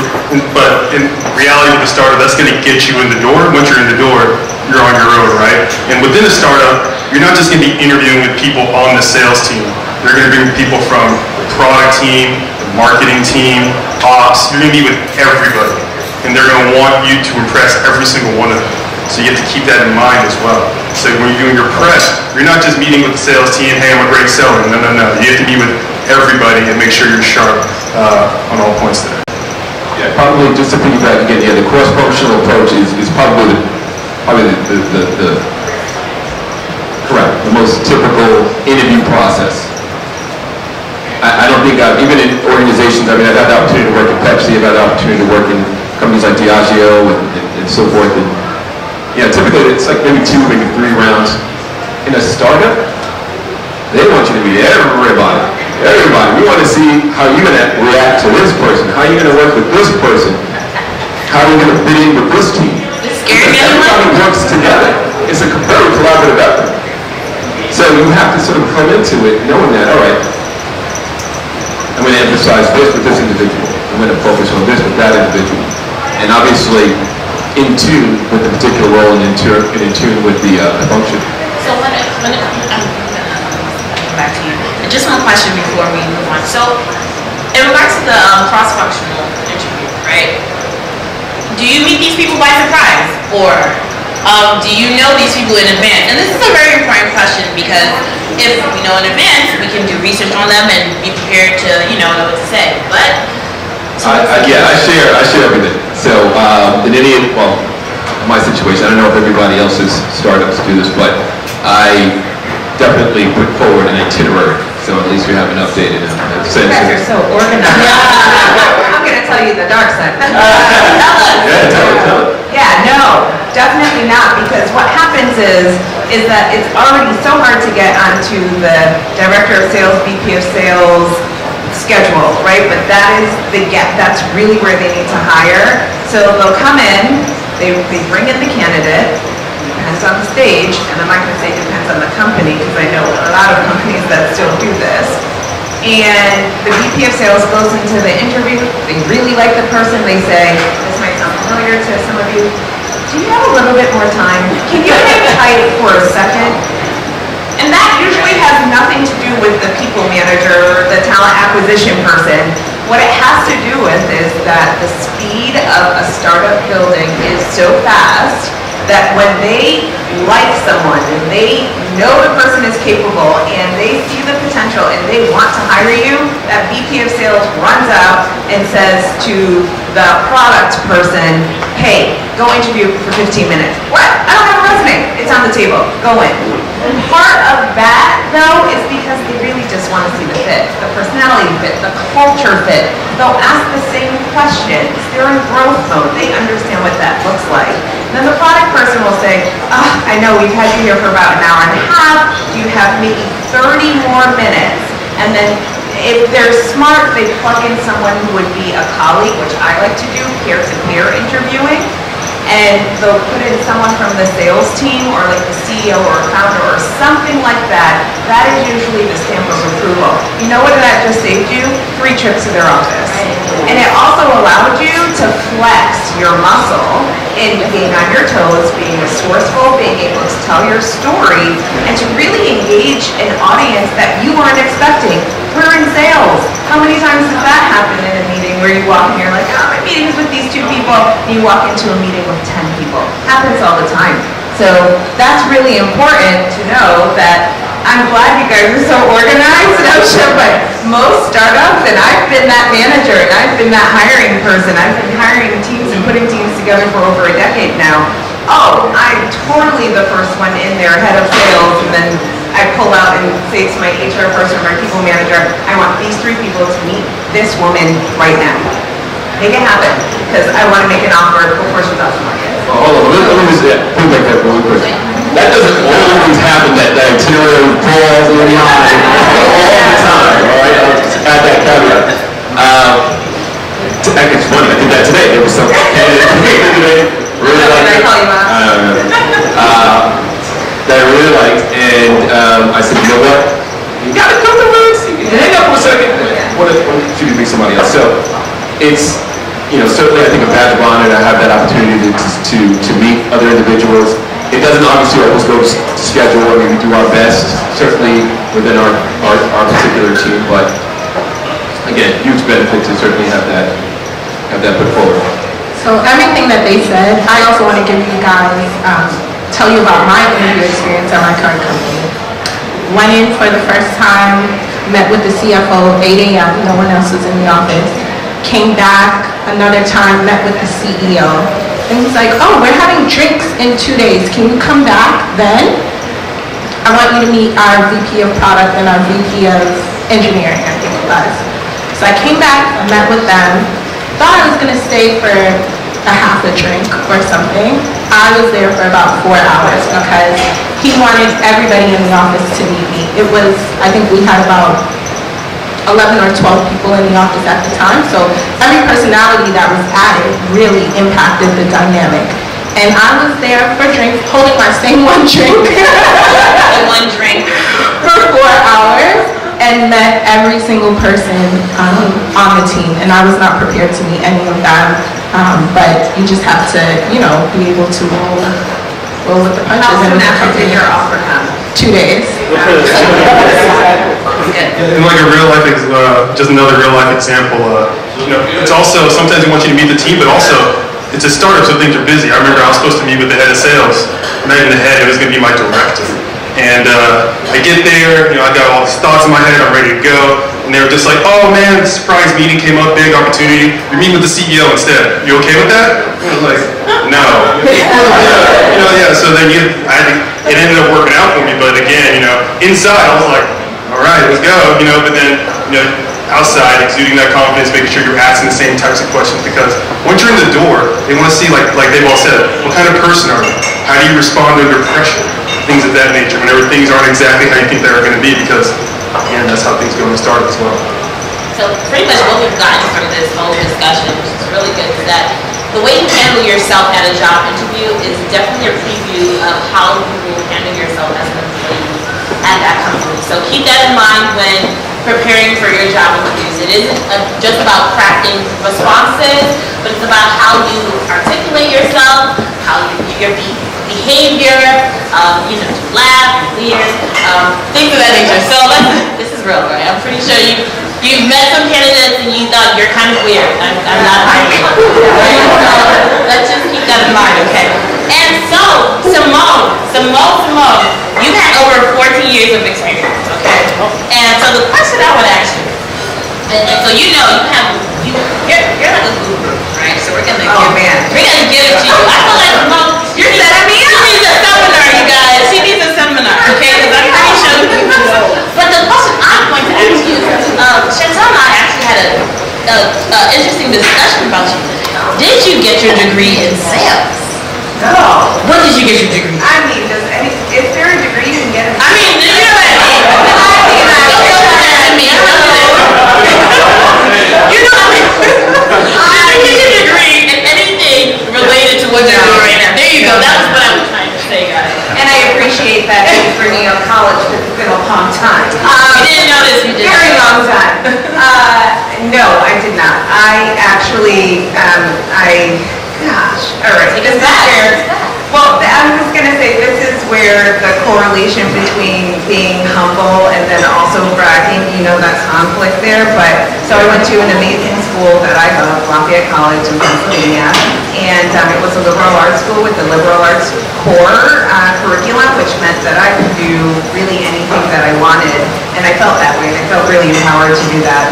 but in reality with a startup, that's going to get you in the door. Once you're in the door, you're on your own, right? And within a startup, you're not just going to be interviewing with people on the sales team. You're going to be with people from the product team, the marketing team, ops. You're going to be with everybody, and they're going to want you to impress every single one of them. So you have to keep that in mind as well. So when you're doing your press, you're not just meeting with the sales team, hey, I'm a great seller. No. You have to meet with everybody and make sure you're sharp on all points there. Yeah, probably just to piggyback again, the cross-functional approach is probably the correct, the most typical interview process. I don't think even in organizations, I've had the opportunity to work at Pepsi, I've had the opportunity to work in companies like Diageo and so forth. And typically it's like maybe 2, maybe 3 rounds. In a startup, they want you to meet everybody. We want to see how you're going to react to this person, how you're going to work with this person, how you're going to fit in with this team. Because everybody works together. It's a very collaborative effort. So you have to sort of come into it knowing that, all right, I'm going to emphasize this with this individual. I'm going to focus on this with that individual. And obviously, in tune with the particular role and in tune with the function. So when it comes, I'm come back to you. And just one question before we move on. So in regards to the cross-functional interview, right? Do you meet these people by surprise, or do you know these people in advance? And this is a very important question, because if we know in advance, we can do research on them and be prepared to, know what to say. But I share everything. So in my situation, I don't know if everybody else's startups do this, but I definitely put forward an itinerary. So at least we have an updated sense. You guys are so organized. I'm going to tell you the dark side. Yeah, tell it. Yeah, no, definitely not, because what happens is that it's already so hard to get onto the director of sales, VP of sales schedule, right? But that's really where they need to hire. So they'll come in, they bring in the candidate, depends on the stage, and I'm not gonna say depends on the company, because I know a lot of companies that still do this. And the VP of sales goes into the interview, they really like the person, they say, this might sound familiar to some of you, do you have a little bit more time? Can you hang tight for a second? And that usually has nothing to do with the people manager or the talent acquisition person. What it has to do with is that the speed of a startup building is so fast that when they like someone and they know the person is capable and they see the potential and they want to hire you, that VP of sales runs out and says to the product person, hey, go interview for 15 minutes. What? I don't have a resume. It's on the table. Go in. And part of that, though, is because they really just want to see the fit, the personality fit, the culture fit. They'll ask the same questions. They're in growth mode. They understand what that looks like. And then the product person will say, I know we've had you here for about an hour and a half. You have maybe 30 more minutes. And then if they're smart, they plug in someone who would be a colleague, which I like to do, peer-to-peer interviewing. And they'll put in someone from the sales team or like the CEO or founder or something like that. That is usually the stamp of approval. You know what that just saved you? 3 trips to their office. And it also allowed you to flex your muscle in being on your toes, being resourceful, being able to tell your story, and to really engage an audience that you weren't expecting. We're in sales. How many times does that happen in a meeting where you walk and you're like, oh, my meeting's with these 2 people, and you walk into a meeting with 10 people. Happens all the time. So that's really important to know that I'm glad you guys are so organized, I'm sure, but most startups, and I've been that manager, and I've been that hiring person, I've been hiring teams and putting teams together for over a decade now. Oh, I'm totally the first one in there, head of sales, and then I pull out and say to my HR person or my people manager, I want these 3 people to meet this woman right now. Make it happen, because I want to make an offer before she's off the market. Well, hold on, let me just put back that really quick. That doesn't always happen, that itinerary falls in the eye all the time, all right? I'll just add that caveat. It's funny, I did that today. There was some candidate today, really liked it. Did I call you out? That I really liked, and I said, you know what? You gotta come to us. Hang up for a second. What if she could be somebody else? So it's, certainly I think a badge of honor to have that opportunity to meet other individuals. It doesn't obviously always go to schedule. I mean, we do our best, certainly within our particular team, but again, huge benefit to certainly have that put forward. So everything that they said, I also want to give you guys, tell you about my interview experience at my current company. Went in for the first time, met with the CFO, 8 a.m., no one else was in the office. Came back another time, met with the CEO. And he's like, oh, we're having drinks in 2 days. Can you come back then? I want you to meet our VP of product and our VP of engineering, I think it was. So I came back, I met with them. Thought I was gonna stay for a half a drink or something. I was there for about 4 hours because he wanted everybody in the office to meet me. It was, I think we had about 11 or 12 people in the office at the time, so every personality that was added really impacted the dynamic. And I was there for drinks, holding my same one drink One drink. for 4 hours, and met every single person on the team. And I was not prepared to meet any of them, but you just have to, be able to roll with the punches. How soon and after did your offer come? 2 days. And like a real life, just another real life example, it's also, sometimes we want you to meet the team, but also, it's a startup, so things are busy. I remember I was supposed to meet with the head of sales, not even the head, it was gonna be my director. And I get there, I got all these thoughts in my head, I'm ready to go, and they were just like, oh man, the surprise meeting came up, big opportunity, you're meeting with the CEO instead. You okay with that? I was like, no. So then it ended up working out for me, but again, inside I was like, all right, let's go, but then, outside, exuding that confidence, making sure you're asking the same types of questions, because once you're in the door, they want to see, like they've all said, what kind of person are you? How do you respond under pressure? Things of that nature, whenever things aren't exactly how you think they're going to be, because, again, that's how things go in the start as well. So pretty much what we've gotten from this whole discussion, which is really good, is that the way you handle yourself at a job interview is definitely a preview of how you will handle yourself as an employee at that company. So keep that in mind when preparing for your job interviews. It isn't just about crafting responses, but it's about how you articulate yourself, how your behavior, laugh, weird, things of that nature. So this is real, right? I'm pretty sure you've met some candidates and you thought you're kind of weird. I'm not hiring you. So let's just keep that in mind, okay? And so, Simone, you've had over 14 years of experience, okay? And so the question I would ask you, and so you're like a guru, right? So we're gonna give it to you. I feel like Simone, you're setting me up. She needs a seminar, you guys. She needs a seminar, okay? Because I'm pretty sure you can do it. But the question I'm going to ask you, Chantel and I actually had an interesting discussion about you. Did you get your degree in sales? No. What did you get your degree in? Is there a degree you can get? I mean, you know what I mean? You know what I mean? Did you get your degree in anything related to what you're doing right now? There you go. That was what I was trying to say, guys. And I appreciate that you bringing up college because it's been a long time. You didn't notice you did. Very long time. No, I did not. I actually, all right. This is where, well, I was going to say, this is where the correlation between being humble and then also bragging, that's conflict there. But, so I went to an amazing school that I love, Lafayette College in Pennsylvania. And it was a liberal arts school with the liberal arts core curriculum, which meant that I could do really anything that I wanted. And I felt that way, and I felt really empowered to do that.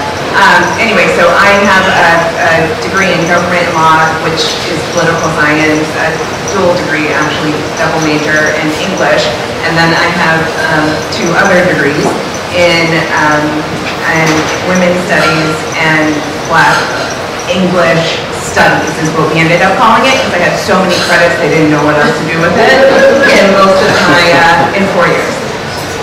Anyway, so I have a degree in government law, which is political science, a dual degree, actually, double major in English. And then I have 2 other degrees in women's studies and Black English studies is what we ended up calling it, because I had so many credits they didn't know what else to do with it. And most of my, in 4 years,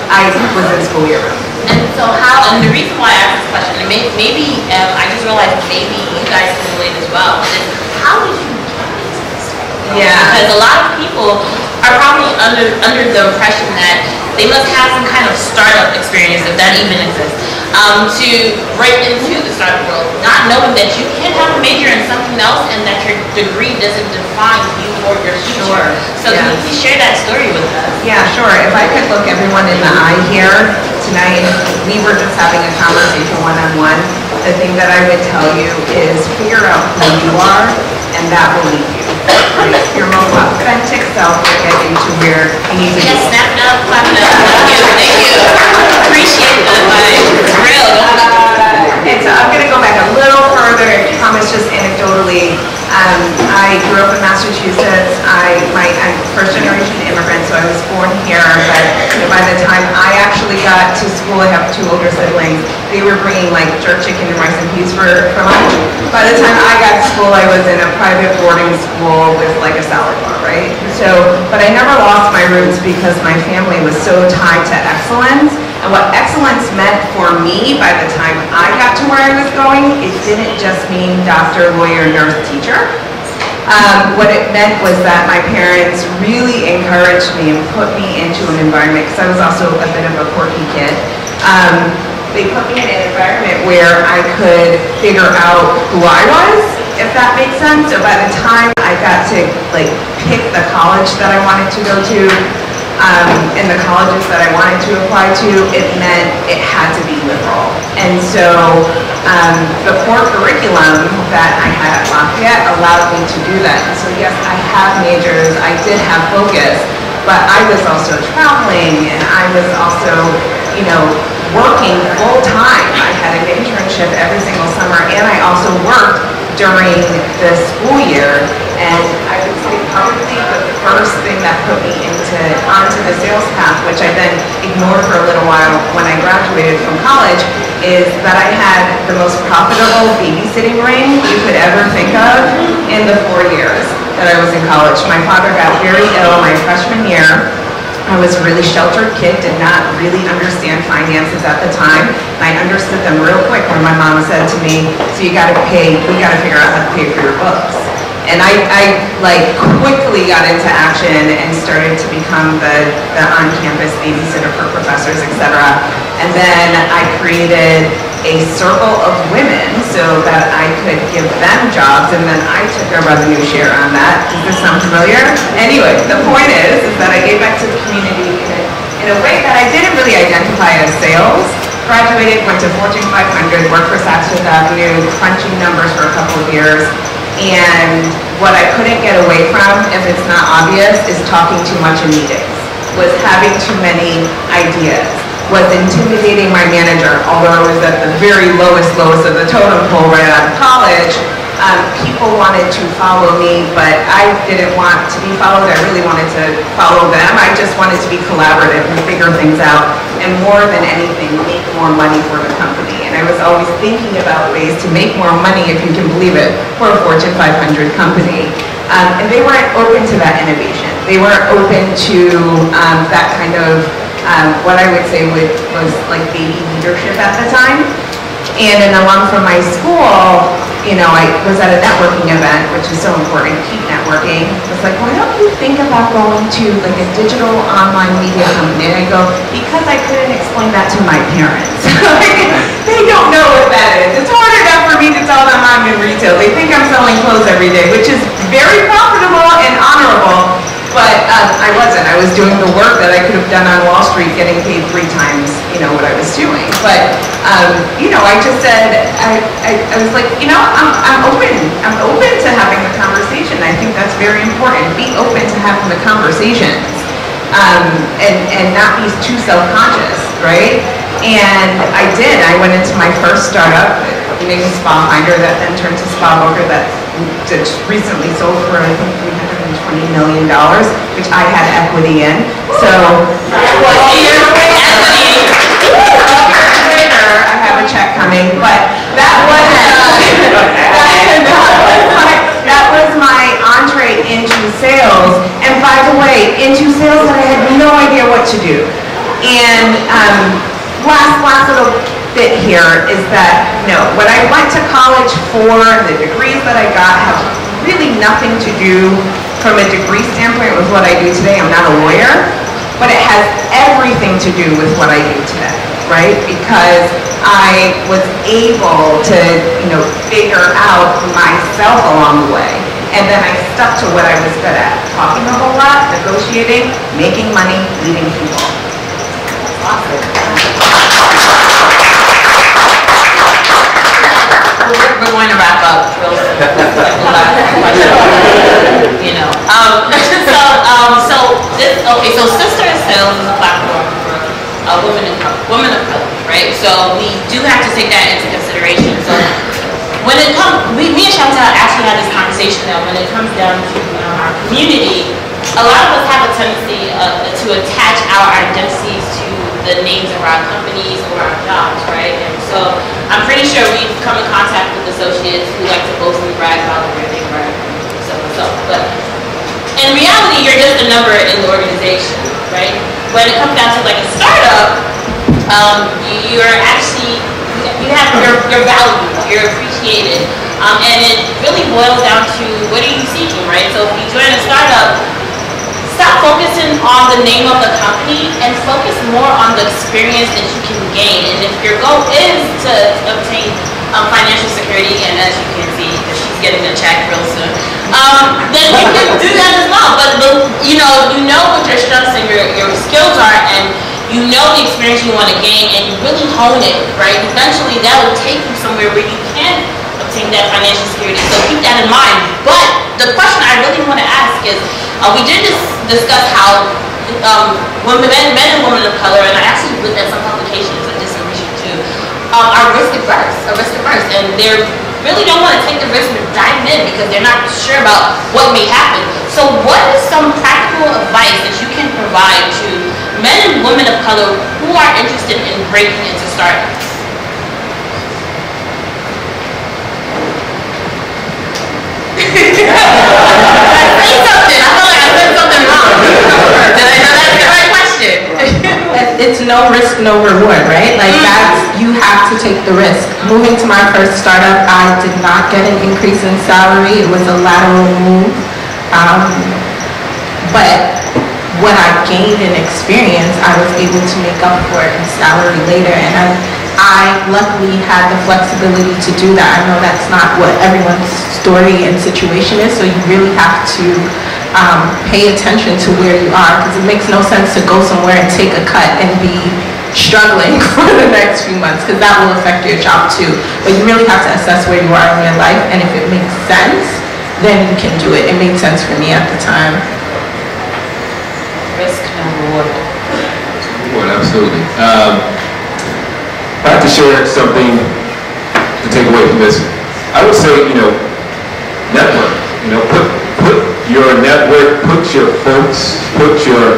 I was in school year round. And so and the reason why I asked this question, and maybe I just realized maybe you guys can relate as well, is how did you get into this? Yeah. Because a lot of people are probably under the impression that they must have some kind of startup experience, if that even exists, to break into the startup world, not knowing that you can have a major in something else and that your degree doesn't define you or your future. Sure. So can you please share that story with us? Yeah, sure. If I could look everyone in the eye here tonight, we were just having a conversation one-on-one. The thing that I would tell you is figure out who you are, and that will lead you. Right? Your most authentic self will get you to where you need to be. Yes, snap it up, clap it up. Thank you. Appreciate the advice. It's real. And so I'm going to go back a little further, I promise, just anecdotally. I grew up in Massachusetts. I'm first generation immigrant, so I was born here, but by the time I actually got to school, I have 2 older siblings, they were bringing like jerk chicken and rice and peas for lunch. By the time I got to school, I was in a private boarding school with like a salad bar, right? So, but I never lost my roots because my family was so tied to excellence. And what excellence meant for me by the time I got to where I was going, it didn't just mean doctor, lawyer, nurse, teacher. What it meant was that my parents really encouraged me and put me into an environment, because I was also a bit of a quirky kid. They put me in an environment where I could figure out who I was, if that makes sense. So by the time I got to pick the college that I wanted to go to, and the colleges that I wanted to apply to, it meant it had to be liberal. And so the core curriculum that I had at Lafayette allowed me to do that. And so yes, I have majors, I did have focus, but I was also traveling, and I was also, working full time. I had an internship every single summer, and I also worked during the school year. And I would say probably the first thing that put me onto the sales path, which I then ignored for a little while when I graduated from college, is that I had the most profitable babysitting ring you could ever think of in the 4 years that I was in college. My father got very ill my freshman year. I was a really sheltered kid, did not really understand finances at the time. And I understood them real quick when my mom said to me, so we gotta figure out how to pay for your books. And I like quickly got into action and started to become the on-campus babysitter for professors, etc. And then I created a circle of women so that I could give them jobs, and then I took a revenue share on that. Does this sound familiar? Anyway, the point is that I gave back to the community in a way that I didn't really identify as sales. Graduated, went to Fortune 500, worked for Saks Fifth Avenue, crunching numbers for a couple of years. And what I couldn't get away from, if it's not obvious, is talking too much in meetings, was having too many ideas, was intimidating my manager, although I was at the very lowest of the totem pole right out of college. People wanted to follow me, but I didn't want to be followed. I really wanted to follow them. I just wanted to be collaborative and figure things out, and more than anything, make more money for the company. And I was always thinking about ways to make more money, if you can believe it, for a Fortune 500 company. And they weren't open to that innovation. They weren't open to that kind of, what I would say was like baby leadership at the time. And an alum from my school, you know, I was at a networking event, which is so important, keep networking. I was like, why don't you think about going to like a digital online media company? And I go, because I couldn't explain that to my parents. They don't know what that is. It's hard enough for me to tell them I'm in retail. They think I'm selling clothes every day, which is very profitable and honorable. But I wasn't. I was doing the work that I could have done on Wall Street, getting paid 3 times, you know, what I was doing. But, you know, I just said, I was like, you know, I'm open. I'm open to having the conversation. I think that's very important. Be open to having the conversations, and not be too self-conscious, right? And I did. I went into my first startup, named Spa Finder, that then turned to Spa Broker, that just recently sold for, I think, $320 million, which I had equity in. So, later, I have a check coming, but that was my entree into sales. And by the way, into sales that I had no idea what to do. And last little bit here is that, no, what I went to college for, the degrees that I got have really nothing to do from a degree standpoint with what I do today. I'm not a lawyer, but it has everything to do with what I do today, right? Because I was able to, you know, figure out myself along the way. And then I stuck to what I was good at, talking a whole lot, negotiating, making money, leading people. Awesome. We're going to wrap up real soon. You know. So Sister in Sales is a platform for women of color, right? So we do have to take that into consideration. So when it comes, me and Chantal actually had this conversation that when it comes down to our community, a lot of us have a tendency to attach our identities to the names of our companies or our jobs, right? And so I'm pretty sure we've come in contact with associates who like to boastfully brag about where they work, so. But in reality, you're just a number in the organization, right? When it comes down to like a startup, you're actually, you have your value, you're appreciated, and it really boils down to what are you seeking, right? So if you join a startup, stop focusing on the name of the company and focus more on the experience that you can gain. And if your goal is to obtain financial security, and as you can see, she's getting a check real soon, then you can do that as well. But you know what your strengths and your skills are, and you know the experience you want to gain, and you really hone it, right? Eventually, that will take you somewhere where you can obtain that financial security. So keep that in mind. But the question I really want to ask is, we did discuss how men and women of color, and I actually looked at some publications and did some research too, are risk averse, and they really don't want to take the risk of diving in because they're not sure about what may happen. So what is some practical advice that you can provide to men and women of color who are interested in breaking into startups? It's no risk, no reward, right? Like that's, you have to take the risk. Moving to my first startup, I did not get an increase in salary. It was a lateral move. But what I gained in experience, I was able to make up for it in salary later. And I luckily had the flexibility to do that. I know that's not what everyone's story and situation is, so you really have to pay attention to where you are, because it makes no sense to go somewhere and take a cut and be struggling for the next few months, because that will affect your job too. But you really have to assess where you are in your life, and if it makes sense, then you can do it. It made sense for me at the time. Risk and reward. Well, absolutely. If I have to share something to take away from this, I would say, network. Put your network, put your folks, put your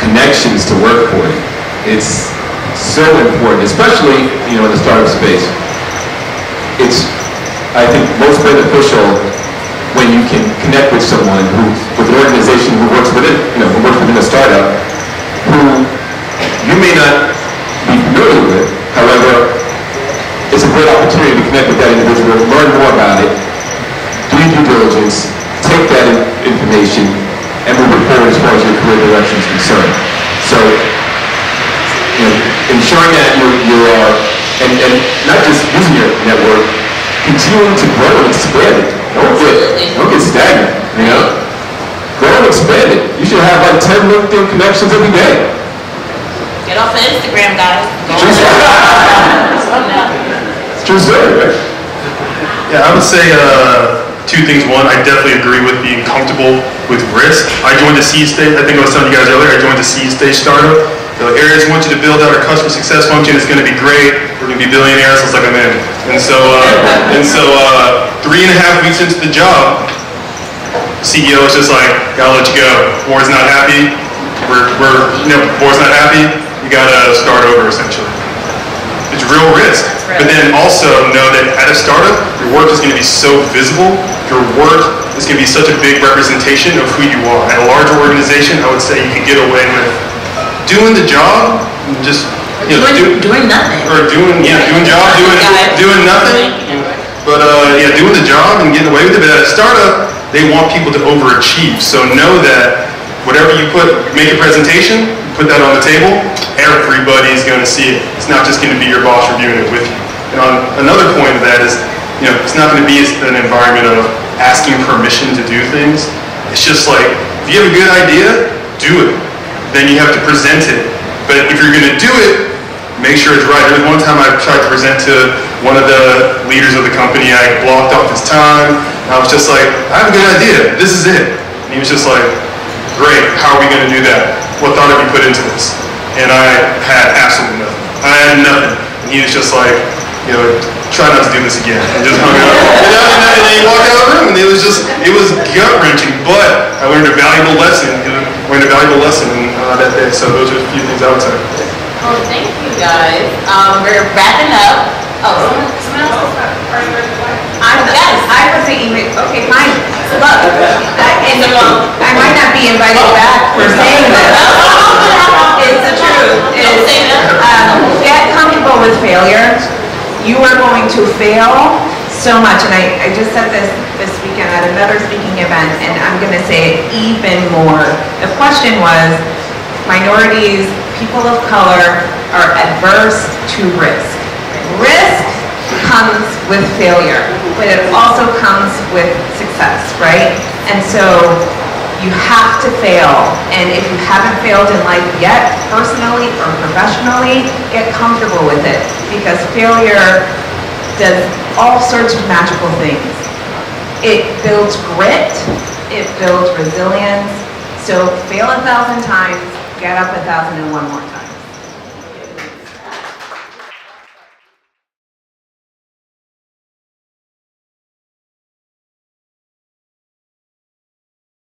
connections to work for you. It's so important, especially, in the startup space. It's, I think, most beneficial when you can connect with someone with an organization who works within a startup, who you may not be familiar with. However, it's a great opportunity to connect with that individual, learn more about it, do your due diligence, take that information, and move it forward as far as your career direction is concerned. So, ensuring that you are, and not just using your network, continuing to grow and expand it. Don't get stagnant, Grow and expand it. You should have like 10 LinkedIn connections every day. Get off of Instagram, guys. It's true story, right? Yeah, I would say two things. One, I definitely agree with being comfortable with risk. I joined the seed stage. I think I was telling you guys earlier, I joined the seed stage startup. They're like, Aries, want you to build out our customer success function. It's going to be great. We're going to be billionaires. I was like, I'm in. And so 3.5 weeks into the job, CEO is just like, gotta let you go. Board's not happy. Board's not happy. You gotta start over, essentially. It's real risk. But then also know that at a startup, your work is going to be so visible. Your work is going to be such a big representation of who you are. At a larger organization, I would say you could get away with doing the job, just doing nothing. Or doing nothing. But doing the job and getting away with it. But at a startup, they want people to overachieve. So know that whatever you make a presentation, put that on the table, everybody's going to see it. It's not just going to be your boss reviewing it with you. And on another point of that is, it's not going to be an environment of asking permission to do things. It's just like, if you have a good idea, do it. Then you have to present it. But if you're going to do it, make sure it's right. There was one time I tried to present to one of the leaders of the company. I blocked off his time. I was just like, I have a good idea. This is it. And he was just like, great. How are we going to do that? What thought have you put into this? And I had absolutely nothing. I had nothing. And he was just like, try not to do this again. And just hung up. And then he walked out of the room. And it was gut-wrenching. But I learned a valuable lesson. That day. So those are a few things I would say. Oh, thank you guys. We're wrapping up. Oh, someone else? I would say, okay, fine. Look, I might not be invited back for saying this. It's the truth. Get comfortable with failure. You are going to fail so much, and I just said this weekend at another speaking event, and I'm going to say it even more. The question was, minorities, people of color are adverse to risk. Risk comes with failure, but it also comes with success, right? And so you have to fail, and if you haven't failed in life yet, personally or professionally, get comfortable with it, because failure does all sorts of magical things. It builds grit, it builds resilience, so fail 1,000 times, get up 1,001 more times.